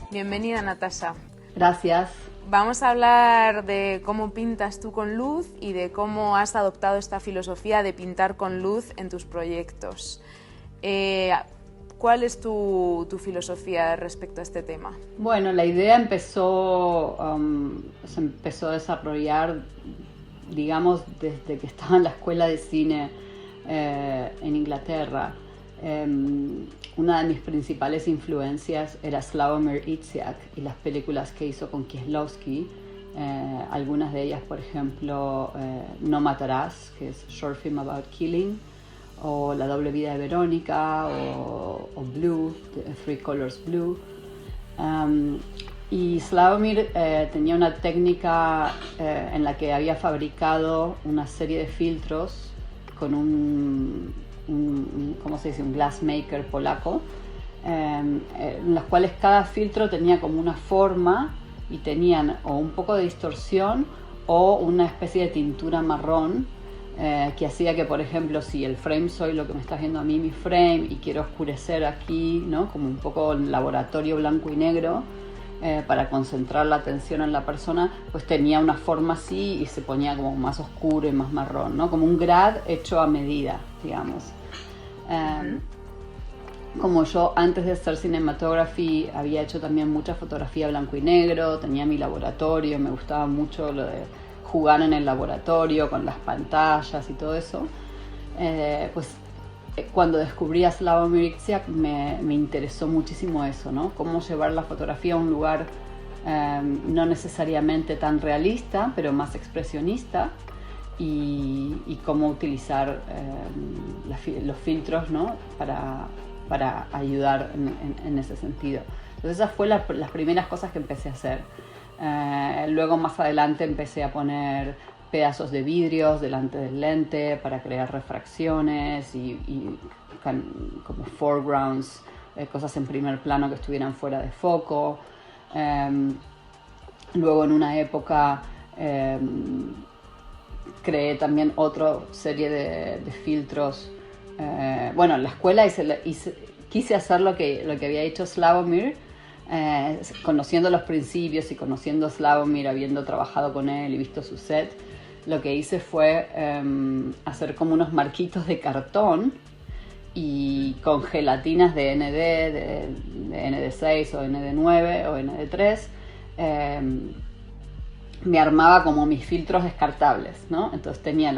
Bienvenida, Natasha. Gracias. Vamos a hablar de cómo pintas tú con luz y de cómo has adoptado esta filosofía de pintar con luz en tus proyectos. ¿Cuál es tu filosofía respecto a este tema? Bueno, la idea se empezó a desarrollar, digamos, desde que estaba en la escuela de cine en Inglaterra. Una de mis principales influencias era Sławomir Žižek y las películas que hizo con Kieślowski. Algunas de ellas, por ejemplo, No Matarás, que es short film about killing, o La doble vida de Verónica, o Blue, Three Colors Blue. Y Sławomir tenía una técnica en la que había fabricado una serie de filtros con ¿cómo se dice? Un glassmaker polaco, en los cuales cada filtro tenía como una forma y tenían o un poco de distorsión o una especie de tintura marrón que hacía que, por ejemplo, si el frame soy lo que me estás viendo a mí, mi frame, y quiero oscurecer aquí, ¿no? Como un poco en laboratorio blanco y negro, para concentrar la atención en la persona, pues tenía una forma así y se ponía como más oscuro y más marrón, ¿no? Como un grad hecho a medida, digamos. Como yo antes de hacer cinematography había hecho también mucha fotografía blanco y negro, tenía mi laboratorio, me gustaba mucho lo de jugar en el laboratorio con las pantallas y todo eso, pues cuando descubrí a Sławomir Žižek me interesó muchísimo eso, ¿no? Cómo llevar la fotografía a un lugar no necesariamente tan realista, pero más expresionista, y cómo utilizar los filtros, ¿no? para ayudar en ese sentido. Entonces esas fueron las primeras cosas que empecé a hacer. Luego más adelante empecé a poner pedazos de vidrios delante del lente para crear refracciones y como foregrounds, cosas en primer plano que estuvieran fuera de foco. Luego en una época creé también otra serie de filtros. Bueno, en la escuela quise hacer lo que había hecho Sławomir, conociendo los principios y conociendo a Sławomir, habiendo trabajado con él y visto su set. Lo que hice fue hacer como unos marquitos de cartón y con gelatinas de ND, de ND6 o ND9 o ND3, me armaba como mis filtros descartables, ¿no? Entonces tenía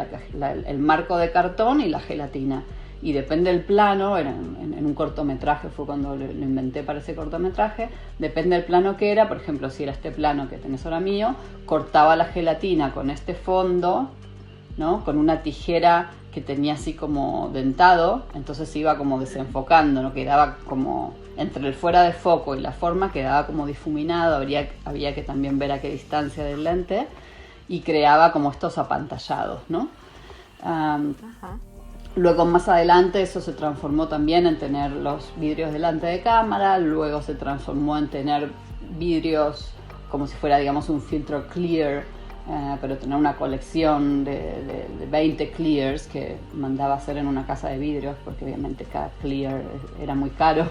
el marco de cartón y la gelatina. Y depende del plano, en un cortometraje, fue cuando lo inventé para ese cortometraje, depende del plano que era, por ejemplo, si era este plano que tenés ahora mío, cortaba la gelatina con este fondo, ¿no? Con una tijera que tenía así como dentado, entonces iba como desenfocando, ¿no? Quedaba como entre el fuera de foco y la forma, quedaba como difuminado, había que también ver a qué distancia del lente, y creaba como estos apantallados, ¿no? Luego más adelante eso se transformó también en tener los vidrios delante de cámara, luego se transformó en tener vidrios como si fuera, digamos, un filtro clear, pero tener una colección de 20 clears que mandaba hacer en una casa de vidrios, porque obviamente cada clear era muy caro.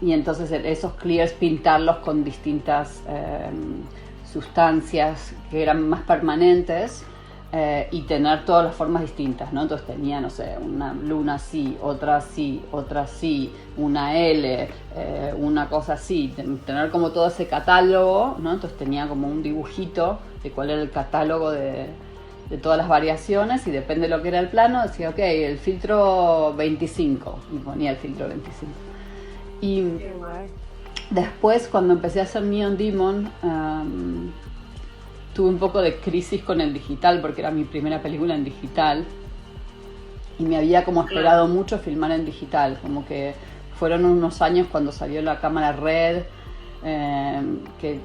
Y entonces esos clears pintarlos con distintas sustancias que eran más permanentes, y tener todas las formas distintas, ¿no? Entonces tenía, no sé, una luna así, otra así, otra así, una L, una cosa así, tener como todo ese catálogo, ¿no? Entonces tenía como un dibujito de cuál era el catálogo de todas las variaciones, y depende de lo que era el plano, decía, ok, el filtro 25, y ponía el filtro 25. Y después, cuando empecé a hacer Neon Demon, tuve un poco de crisis con el digital, porque era mi primera película en digital y me había como esperado mucho filmar en digital, como que fueron unos años cuando salió la cámara Red, que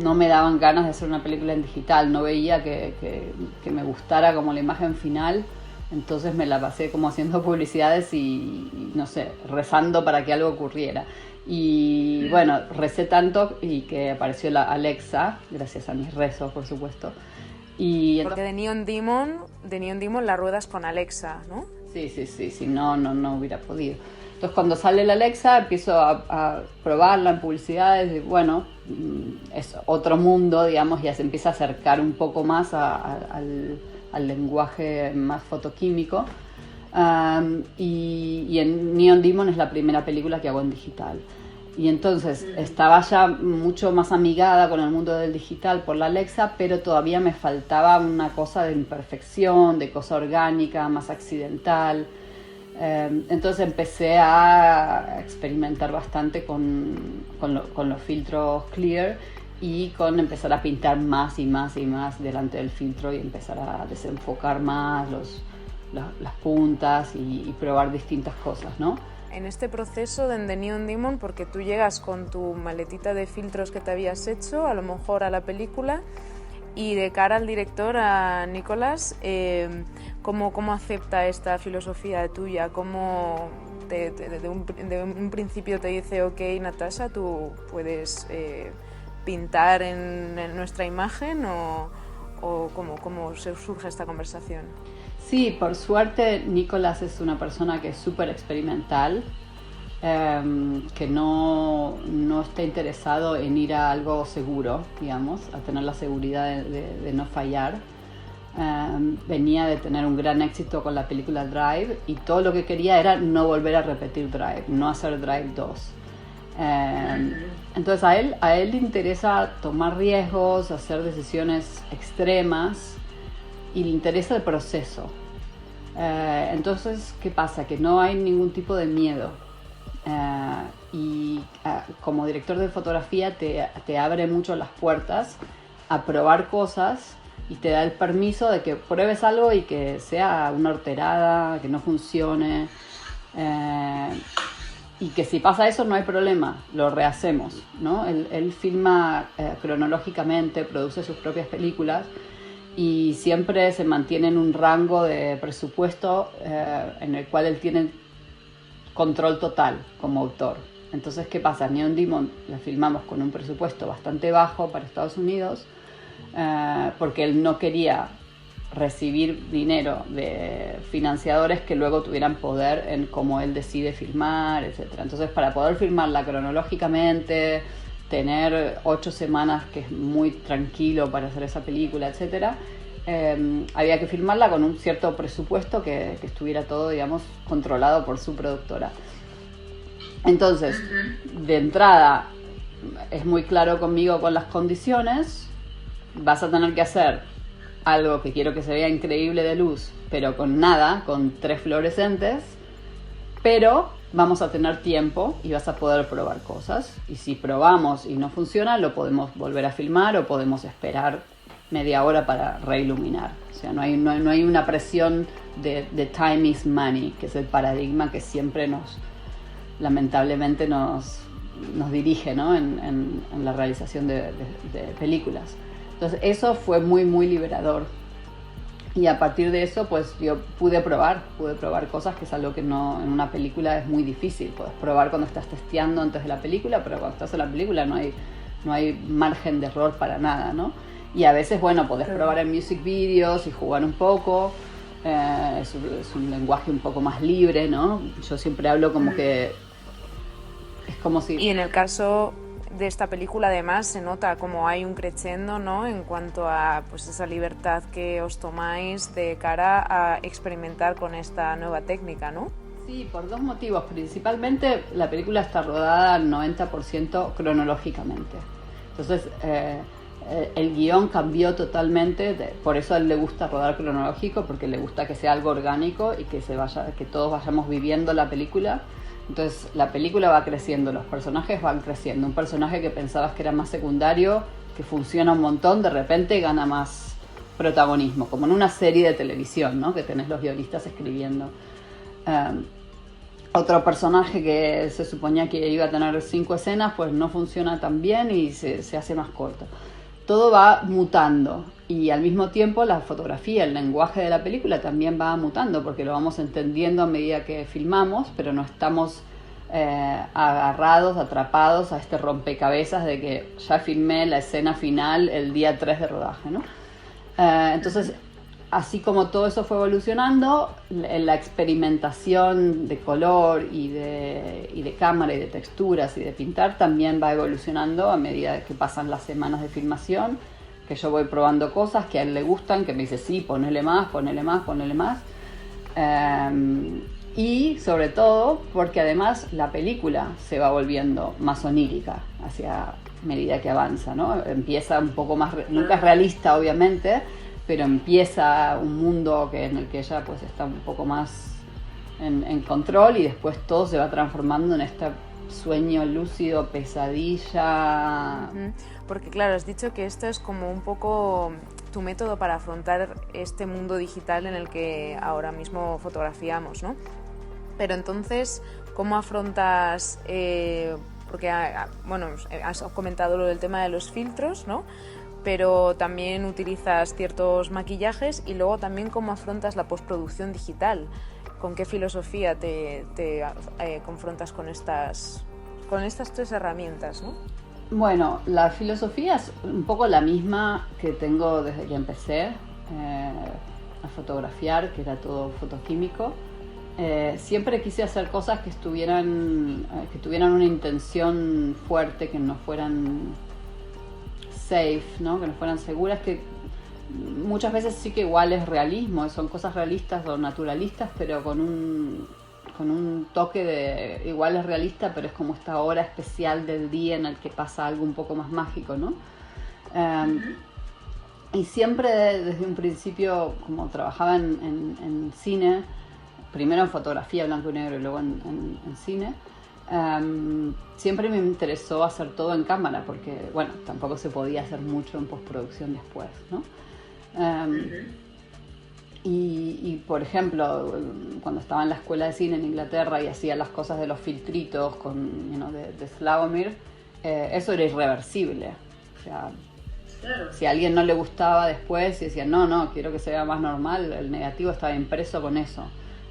no me daban ganas de hacer una película en digital, no veía que me gustara como la imagen final, entonces me la pasé como haciendo publicidades y no sé, rezando para que algo ocurriera. Y bueno, recé tanto y que apareció la Alexa, gracias a mis rezos, por supuesto. Y porque de Neon Demon la ruedas con Alexa, ¿no? Sí, no hubiera podido. Entonces cuando sale la Alexa empiezo a probarla en publicidades y bueno, es otro mundo, digamos, ya se empieza a acercar un poco más al lenguaje más fotoquímico. Y en Neon Demon es la primera película que hago en digital. Y entonces estaba ya mucho más amigada con el mundo del digital por la Alexa, pero todavía me faltaba una cosa de imperfección, de cosa orgánica, más accidental. Entonces empecé a experimentar bastante con los filtros clear y con empezar a pintar más y más y más delante del filtro y empezar a desenfocar más las puntas y probar distintas cosas, ¿no? En este proceso de Neon Demon, porque tú llegas con tu maletita de filtros que te habías hecho, a lo mejor a la película, y de cara al director, a Nicolás, ¿cómo acepta esta filosofía tuya? ¿Cómo de un principio te dice, ok, Natasha, tú puedes pintar en nuestra imagen, o cómo surge esta conversación? Sí, por suerte Nicolás es una persona que es súper experimental, que no está interesado en ir a algo seguro, digamos, a tener la seguridad de no fallar. Venía de tener un gran éxito con la película Drive y todo lo que quería era no volver a repetir Drive, no hacer Drive 2. Entonces a él le interesa tomar riesgos, hacer decisiones extremas y le interesa el proceso. Entonces, ¿qué pasa? Que no hay ningún tipo de miedo. Como director de fotografía te abre mucho las puertas a probar cosas y te da el permiso de que pruebes algo y que sea una horterada, que no funcione. Y que si pasa eso no hay problema, lo rehacemos, ¿no? Él filma cronológicamente, produce sus propias películas y siempre se mantiene en un rango de presupuesto en el cual él tiene control total como autor. Entonces, ¿qué pasa? Neon Demon la filmamos con un presupuesto bastante bajo para Estados Unidos porque él no quería recibir dinero de financiadores que luego tuvieran poder en cómo él decide filmar, etc. Entonces, para poder filmarla cronológicamente, tener 8 semanas, que es muy tranquilo para hacer esa película, etc., había que filmarla con un cierto presupuesto que estuviera todo, digamos, controlado por su productora. Entonces, de entrada, es muy claro conmigo con las condiciones. Vas a tener que hacer algo que quiero que se vea increíble de luz, pero con nada, con 3 fluorescentes, pero vamos a tener tiempo y vas a poder probar cosas. Y si probamos y no funciona, lo podemos volver a filmar o podemos esperar media hora para reiluminar. O sea, no hay una presión de time is money, que es el paradigma que siempre lamentablemente nos dirige, ¿no? en la realización de películas. Entonces eso fue muy, muy liberador. Y a partir de eso, pues yo pude probar cosas, que es algo que no, en una película es muy difícil. Puedes probar cuando estás testeando antes de la película, pero cuando estás en la película no hay margen de error para nada, ¿no? Y a veces, bueno, podés probar en music videos y jugar un poco. Es un lenguaje un poco más libre, ¿no? Yo siempre hablo como que es como si... Y en el caso de esta película, además, se nota como hay un crescendo, ¿no? En cuanto a pues esa libertad que os tomáis de cara a experimentar con esta nueva técnica, ¿no? Sí, por 2 motivos. Principalmente, la película está rodada al 90% cronológicamente. Entonces, el guión cambió totalmente. Por eso a él le gusta rodar cronológico, porque le gusta que sea algo orgánico y que todos vayamos viviendo la película. Entonces la película va creciendo, los personajes van creciendo. Un personaje que pensabas que era más secundario, que funciona un montón, de repente gana más protagonismo, como en una serie de televisión, ¿no? Que tenés los guionistas escribiendo. Otro personaje que se suponía que iba a tener 5 escenas, pues no funciona tan bien y se hace más corto. Todo va mutando y al mismo tiempo la fotografía, el lenguaje de la película también va mutando, porque lo vamos entendiendo a medida que filmamos, pero no estamos atrapados a este rompecabezas de que ya filmé la escena final el día 3 de rodaje, ¿no? Entonces así como todo eso fue evolucionando, la experimentación de color y de cámara y de texturas y de pintar también va evolucionando a medida que pasan las semanas de filmación, que yo voy probando cosas que a él le gustan, que me dice sí, ponele más, ponele más, ponele más. Y sobre todo porque además la película se va volviendo más onírica hacia medida que avanza, ¿no? Empieza un poco más, nunca es realista obviamente, pero empieza un mundo en el que ella pues está un poco más en control, y después todo se va transformando en este sueño lúcido, pesadilla. Porque claro, has dicho que esto es como un poco tu método para afrontar este mundo digital en el que ahora mismo fotografiamos, ¿no? Pero entonces, ¿cómo afrontas, porque bueno, has comentado lo del tema de los filtros, ¿no? Pero también utilizas ciertos maquillajes, y luego también cómo afrontas la postproducción digital? ¿Con qué filosofía te confrontas con estas 3 herramientas, ¿no? Bueno, la filosofía es un poco la misma que tengo desde que empecé a fotografiar, que era todo fotoquímico. Siempre quise hacer cosas que tuvieran una intención fuerte, que no fueran safe, ¿no? Que no fueran seguras, que muchas veces sí que igual es realismo, son cosas realistas o naturalistas, pero con un toque de igual es realista, pero es como esta hora especial del día en el que pasa algo un poco más mágico, ¿no? Y siempre desde un principio, como trabajaba en cine, primero en fotografía blanco y negro y luego en cine, siempre me interesó hacer todo en cámara, porque bueno, tampoco se podía hacer mucho en postproducción después, ¿no? Y por ejemplo, cuando estaba en la escuela de cine en Inglaterra y hacía las cosas de los filtritos de Slawomir, eso era irreversible. O sea, claro, si a alguien no le gustaba después y decía no, quiero que se vea más normal, el negativo estaba impreso con eso.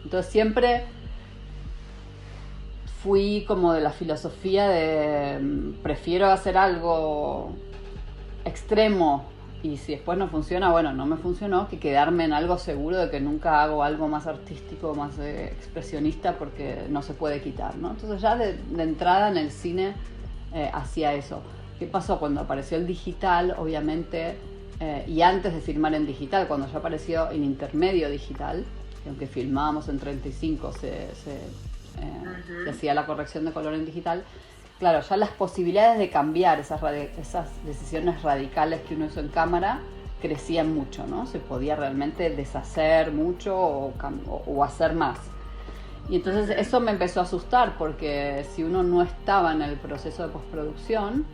Entonces siempre fui como de la filosofía de prefiero hacer algo extremo, y si después no funciona, bueno, no me funcionó, que quedarme en algo seguro de que nunca hago algo más artístico, más expresionista, porque no se puede quitar, ¿no? Entonces ya de entrada en el cine hacía eso. ¿Qué pasó? Cuando apareció el digital, obviamente, y antes de filmar en digital, cuando ya apareció el intermedio digital, que aunque filmábamos en 35 se hacía la corrección de color en digital. Claro, ya las posibilidades de cambiar esas decisiones radicales que uno hizo en cámara crecían mucho, ¿no? Se podía realmente deshacer mucho o hacer más. Y entonces eso me empezó a asustar, porque si uno no estaba en el proceso de postproducción,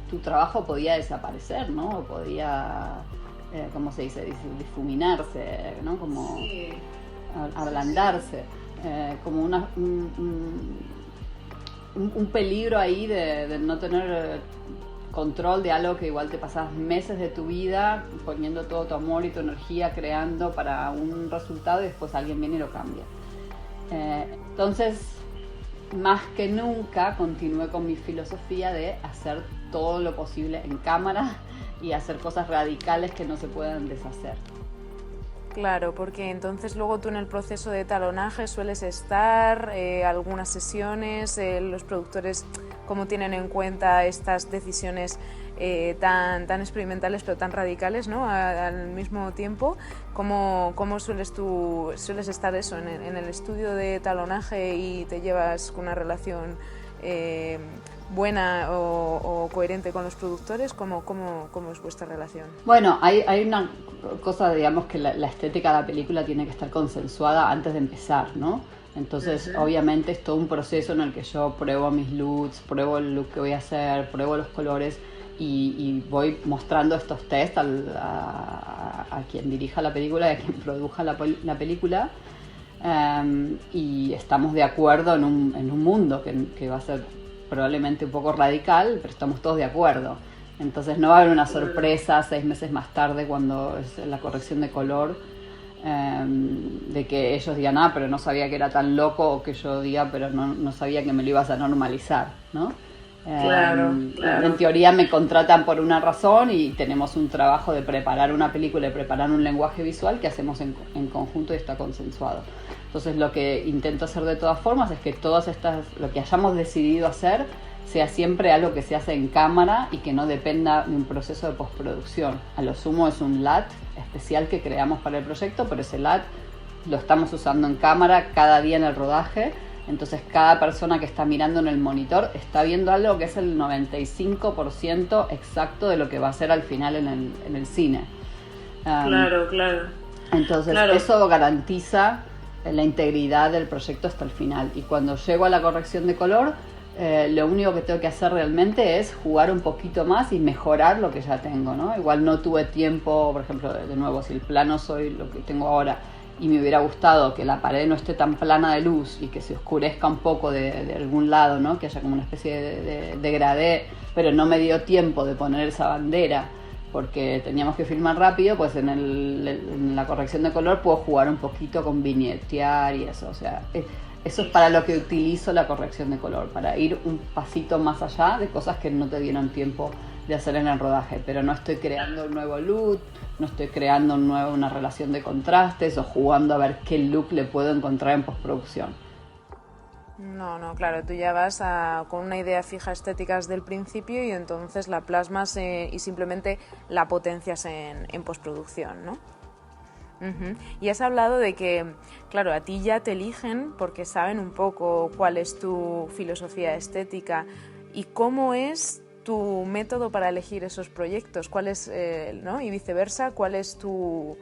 tu trabajo podía desaparecer, ¿no? O podía, ¿cómo se dice? Difuminarse, ¿no? Como ablandarse. Como un peligro ahí de no tener control de algo que igual te pasas meses de tu vida poniendo todo tu amor y tu energía creando para un resultado, y después alguien viene y lo cambia. Entonces, más que nunca continué con mi filosofía de hacer todo lo posible en cámara y hacer cosas radicales que no se puedan deshacer. Claro, porque entonces luego tú en el proceso de talonaje sueles estar, algunas sesiones, los productores cómo tienen en cuenta estas decisiones tan experimentales pero tan radicales, ¿no? Al mismo tiempo, ¿cómo sueles estar eso en el estudio de talonaje y te llevas con una relación buena o coherente con los productores? ¿Cómo es vuestra relación? Bueno, hay una cosa, digamos, que la estética de la película tiene que estar consensuada antes de empezar, ¿no? Entonces, obviamente es todo un proceso en el que yo pruebo mis looks, pruebo el look que voy a hacer, pruebo los colores y voy mostrando estos tests a quien dirija la película y a quien produja la película. Y estamos de acuerdo en un mundo que va a ser probablemente un poco radical, pero estamos todos de acuerdo. Entonces no va a haber una sorpresa 6 meses más tarde cuando es la corrección de color, de que ellos digan, pero no sabía que era tan loco, o que yo diga, pero no sabía que me lo ibas a normalizar, ¿no? Claro. En teoría me contratan por una razón y tenemos un trabajo de preparar una película y preparar un lenguaje visual que hacemos en conjunto y está consensuado. Entonces lo que intento hacer de todas formas es que lo que hayamos decidido hacer sea siempre algo que se hace en cámara y que no dependa de un proceso de postproducción. A lo sumo es un LUT especial que creamos para el proyecto, pero ese LUT lo estamos usando en cámara cada día en el rodaje. Entonces cada persona que está mirando en el monitor está viendo algo que es el 95% exacto de lo que va a ser al final en el cine. Claro. Entonces eso garantiza la integridad del proyecto hasta el final. Y cuando llego a la corrección de color, lo único que tengo que hacer realmente es jugar un poquito más y mejorar lo que ya tengo, ¿no? Igual no tuve tiempo, por ejemplo, de nuevo, si el plano soy lo que tengo ahora, y me hubiera gustado que la pared no esté tan plana de luz y que se oscurezca un poco de algún lado, ¿no? Que haya como una especie de degradé, pero no me dio tiempo de poner esa bandera porque teníamos que filmar rápido, pues en la corrección de color puedo jugar un poquito con viñetear y eso, o sea, eso es para lo que utilizo la corrección de color, para ir un pasito más allá de cosas que no te dieron tiempo de hacer en el rodaje, pero no estoy creando un nuevo look, no estoy creando una relación de contrastes o jugando a ver qué look le puedo encontrar en postproducción. No, claro, tú ya vas con una idea fija estética desde el principio y entonces la plasmas y simplemente la potencias en postproducción, ¿no? Uh-huh. Y has hablado de que, claro, a ti ya te eligen porque saben un poco cuál es tu filosofía estética y cómo es tu método para elegir esos proyectos, cuál es, ¿no? Y viceversa, cuál es tu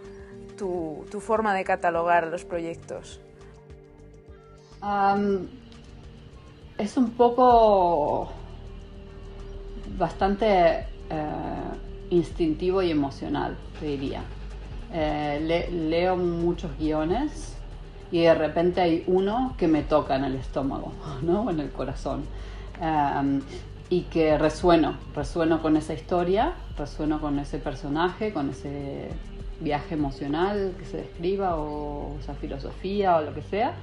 forma de catalogar los proyectos. Es un poco bastante instintivo y emocional, te diría. Leo muchos guiones y de repente hay uno que me toca en el estómago, ¿no? En el corazón. Y que resueno con esa historia, resueno con ese personaje, con ese viaje emocional que se describa o esa filosofía o lo que sea.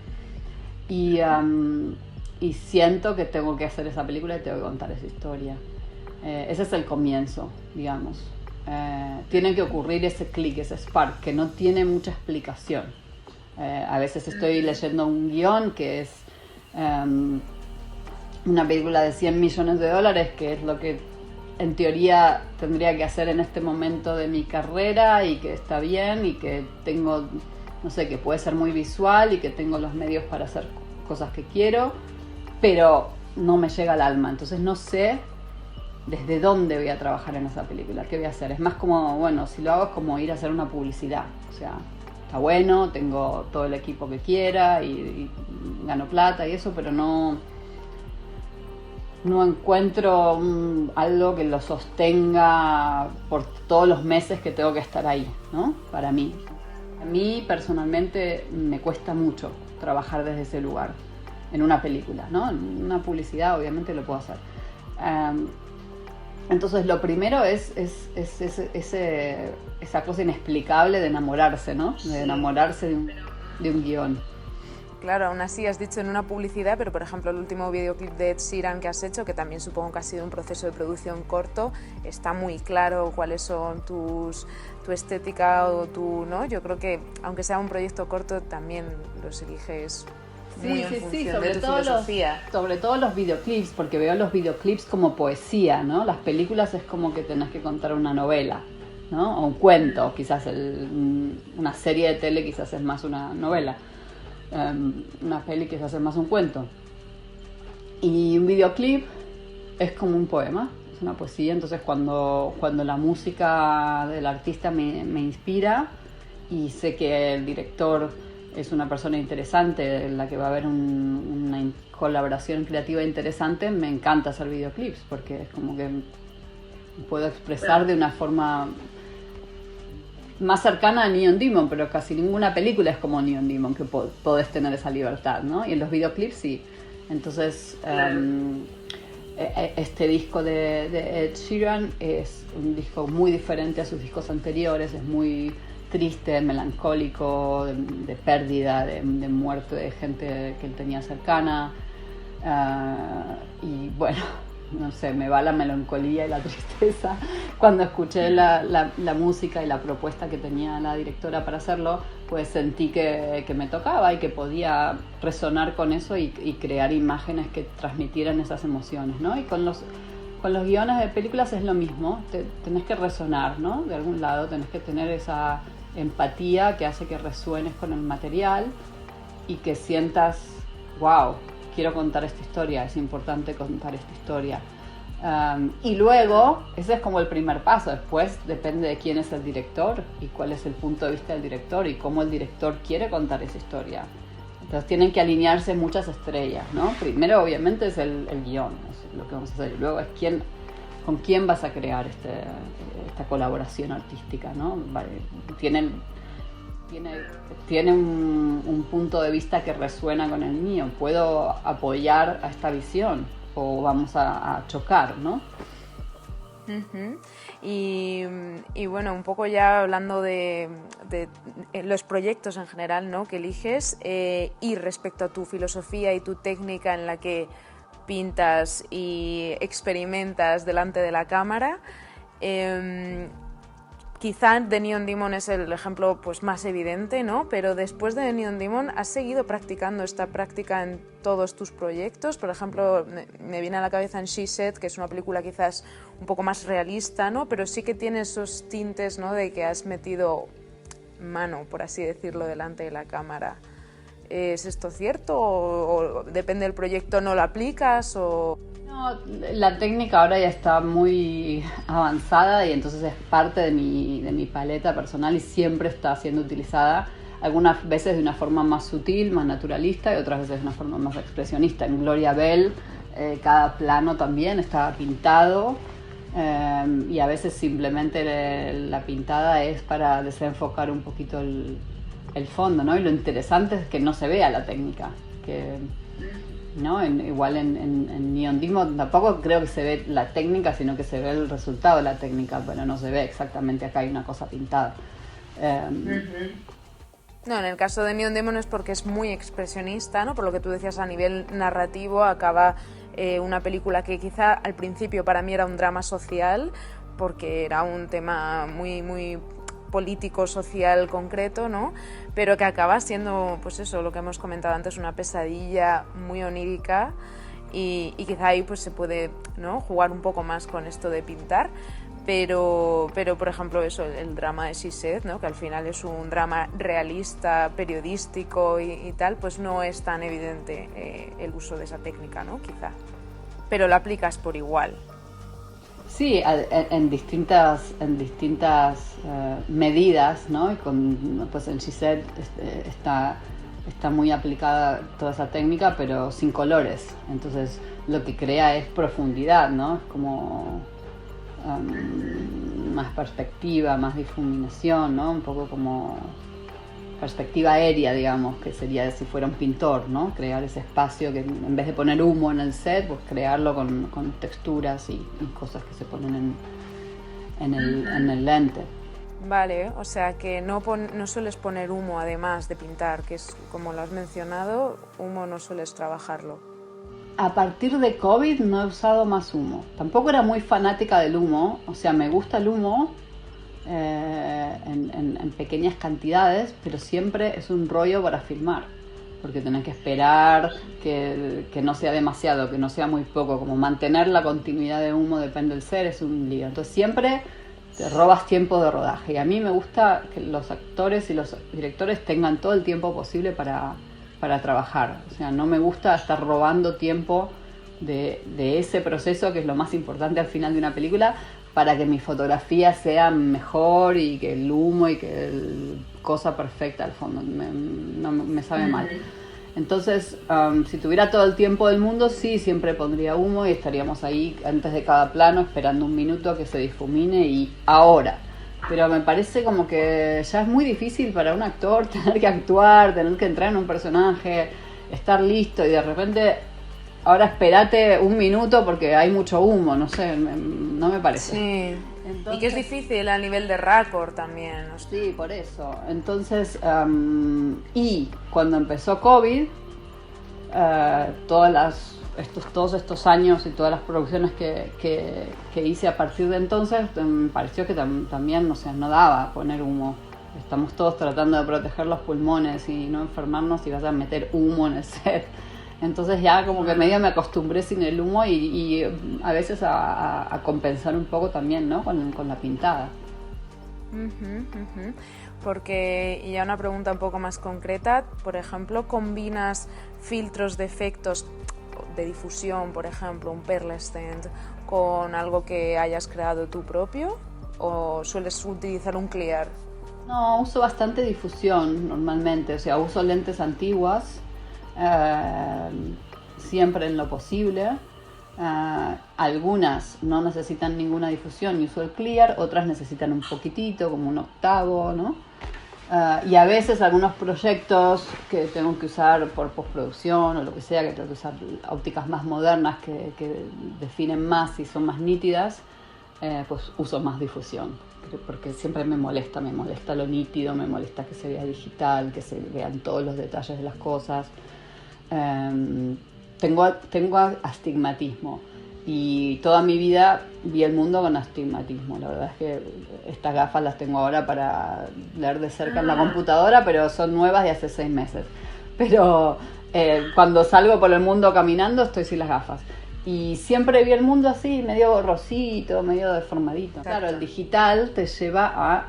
Y siento que tengo que hacer esa película y tengo que contar esa historia. Ese es el comienzo, digamos. Tiene que ocurrir ese clic, ese spark, que no tiene mucha explicación. A veces estoy leyendo un guión que es una película de $100 millones, que es lo que en teoría tendría que hacer en este momento de mi carrera y que está bien y que tengo, no sé, que puede ser muy visual y que tengo los medios para hacer cosas que quiero, pero no me llega al alma, entonces no sé desde dónde voy a trabajar en esa película, qué voy a hacer. Es más como, bueno, si lo hago es como ir a hacer una publicidad, o sea, está bueno, tengo todo el equipo que quiera y gano plata y eso, pero no encuentro algo que lo sostenga por todos los meses que tengo que estar ahí, ¿no? Para mí. A mí personalmente me cuesta mucho trabajar desde ese lugar en una película, ¿no? En una publicidad obviamente lo puedo hacer. Entonces lo primero es esa cosa inexplicable de enamorarse, ¿no? De enamorarse de un guión. Claro, aún así has dicho en una publicidad, pero por ejemplo el último videoclip de Ed Sheeran que has hecho, que también supongo que ha sido un proceso de producción corto, está muy claro cuáles son tu estética o ¿no? Yo creo que aunque sea un proyecto corto también los eliges muy en función de tu filosofía. Sobre todo los videoclips, porque veo los videoclips como poesía, ¿no? Las películas es como que tenés que contar una novela, ¿no? O un cuento, quizás una serie de tele quizás es más una novela. Una peli que se hace más un cuento y un videoclip es como un poema, es una poesía. Entonces cuando la música del artista me inspira y sé que el director es una persona interesante en la que va a haber una colaboración creativa interesante, me encanta hacer videoclips porque es como que puedo expresar de una forma más cercana a Neon Demon, pero casi ninguna película es como Neon Demon, que podés tener esa libertad, ¿no? Y en los videoclips sí. Entonces, este disco de Ed Sheeran es un disco muy diferente a sus discos anteriores, es muy triste, melancólico, de pérdida, de muerte de gente que él tenía cercana. Y bueno, no sé, me va la melancolía y la tristeza cuando escuché la música y la propuesta que tenía la directora para hacerlo, pues sentí que me tocaba y que podía resonar con eso y crear imágenes que transmitieran esas emociones, ¿no? Y con los guiones de películas es lo mismo, tenés que resonar, ¿no? De algún lado tenés que tener esa empatía que hace que resuenes con el material y que sientas, wow, quiero contar esta historia, es importante contar esta historia. Y luego, ese es como el primer paso. Después depende de quién es el director y cuál es el punto de vista del director y cómo el director quiere contar esa historia. Entonces tienen que alinearse muchas estrellas, ¿no? Primero, obviamente, es el guión, es lo que vamos a hacer. Y luego es con quién vas a crear esta colaboración artística, ¿no? Tiene un punto de vista que resuena con el mío. ¿Puedo apoyar a esta visión o vamos a chocar, ¿no? Uh-huh. Y bueno, un poco ya hablando de los proyectos en general, ¿no?, que eliges, y respecto a tu filosofía y tu técnica en la que pintas y experimentas delante de la cámara, quizá The Neon Demon es el ejemplo pues más evidente, ¿no? Pero después de The Neon Demon, ¿has seguido practicando esta práctica en todos tus proyectos? Por ejemplo, me viene a la cabeza en She Said, que es una película quizás un poco más realista, ¿no? Pero sí que tiene esos tintes, ¿no?, de que has metido mano, por así decirlo, delante de la cámara. ¿Es esto cierto? ¿O depende del proyecto no lo aplicas? ¿O...? No, la técnica ahora ya está muy avanzada y entonces es parte de mi paleta personal y siempre está siendo utilizada, algunas veces de una forma más sutil, más naturalista, y otras veces de una forma más expresionista. En Gloria Bell cada plano también está pintado, y a veces simplemente la pintada es para desenfocar un poquito el fondo, ¿no? Y lo interesante es que no se vea la técnica, ¿no? Igual en Neon Demon tampoco creo que se ve la técnica, sino que se ve el resultado de la técnica, pero no se ve exactamente acá hay una cosa pintada. No, en el caso de Neon Demon es porque es muy expresionista, ¿no? Por lo que tú decías, a nivel narrativo acaba una película que quizá al principio para mí era un drama social, porque era un tema muy, muy político, social, concreto, ¿no? Pero que acaba siendo, pues eso, lo que hemos comentado antes, una pesadilla muy onírica y quizá ahí pues se puede, ¿no?, jugar un poco más con esto de pintar, pero por ejemplo eso, el drama de She Said, ¿no?, que al final es un drama realista, periodístico y tal, pues no es tan evidente el uso de esa técnica, ¿no?, quizá, pero la aplicas por igual. Sí, en distintas medidas, ¿no? Y pues en She Said está muy aplicada toda esa técnica, pero sin colores. Entonces lo que crea es profundidad, ¿no? Es como más perspectiva, más difuminación, ¿no? Un poco como perspectiva aérea, digamos, que sería si fuera un pintor, ¿no? Crear ese espacio que en vez de poner humo en el set, pues crearlo con texturas y cosas que se ponen en el lente. Vale, o sea que no sueles poner humo además de pintar, que es como lo has mencionado, humo no sueles trabajarlo. A partir de COVID no he usado más humo. Tampoco era muy fanática del humo, o sea, me gusta el humo, en pequeñas cantidades, pero siempre es un rollo para filmar, porque tenés que esperar que no sea demasiado, que no sea muy poco, como mantener la continuidad de humo depende del ser, es un lío. Entonces siempre te robas tiempo de rodaje, y a mí me gusta que los actores y los directores tengan todo el tiempo posible para trabajar. O sea, no me gusta estar robando tiempo de ese proceso, que es lo más importante al final de una película, para que mi fotografía sea mejor y que el humo y que el cosa perfecta al fondo me sabe mal. Entonces, si tuviera todo el tiempo del mundo, sí, siempre pondría humo y estaríamos ahí antes de cada plano esperando un minuto a que se difumine y ahora. Pero me parece como que ya es muy difícil para un actor tener que actuar, tener que entrar en un personaje, estar listo y de repente... Ahora espérate un minuto porque hay mucho humo, no sé, no me parece. Sí, entonces, y que es difícil a nivel de raccord también. ¿No? Sí, por eso. Entonces, y cuando empezó COVID, todas las todos estos años y todas las producciones que hice a partir de entonces, me pareció que también, no daba poner humo. Estamos todos tratando de proteger los pulmones y no enfermarnos y vas a meter humo en el set. Entonces ya como que medio me acostumbré sin el humo y a veces a compensar un poco también, ¿no? Con la pintada. Porque, y ya una pregunta un poco más concreta, por ejemplo, ¿combinas filtros de efectos de difusión, por ejemplo, un pearlescent, con algo que hayas creado tú propio? ¿O sueles utilizar un clear? No, uso bastante difusión normalmente, o sea, uso lentes antiguas, siempre en lo posible. Algunas no necesitan ninguna difusión y uso el clear, otras necesitan un poquitito, como un octavo, ¿no? Y a veces algunos proyectos que tengo que usar por postproducción o lo que sea, que tengo que usar ópticas más modernas que definen más y son más nítidas, pues uso más difusión, porque siempre me molesta lo nítido, me molesta que se vea digital, que se vean todos los detalles de las cosas. Tengo astigmatismo y toda mi vida vi el mundo con astigmatismo. La verdad es que estas gafas las tengo ahora para leer de cerca en la computadora, pero son nuevas de hace 6 meses. Pero cuando salgo por el mundo caminando estoy sin las gafas. Y siempre vi el mundo así, medio borrosito, medio deformadito. Claro, el digital te lleva a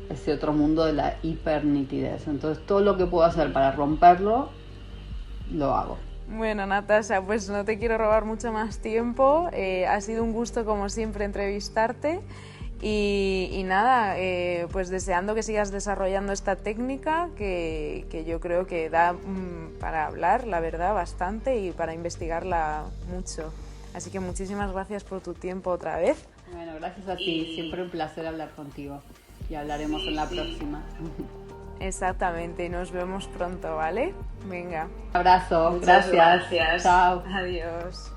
ese otro mundo de la hipernitidez. Entonces todo lo que puedo hacer para romperlo, lo hago. Bueno, Natasha, pues no te quiero robar mucho más tiempo. Ha sido un gusto, como siempre, entrevistarte. Y nada, pues deseando que sigas desarrollando esta técnica que yo creo que da para hablar, la verdad, bastante y para investigarla mucho. Así que muchísimas gracias por tu tiempo otra vez. Bueno, gracias a ti. Siempre un placer hablar contigo. Y hablaremos en la próxima. Exactamente, nos vemos pronto, ¿vale? Venga. Un abrazo, Muchas gracias. gracias. Chao. Adiós.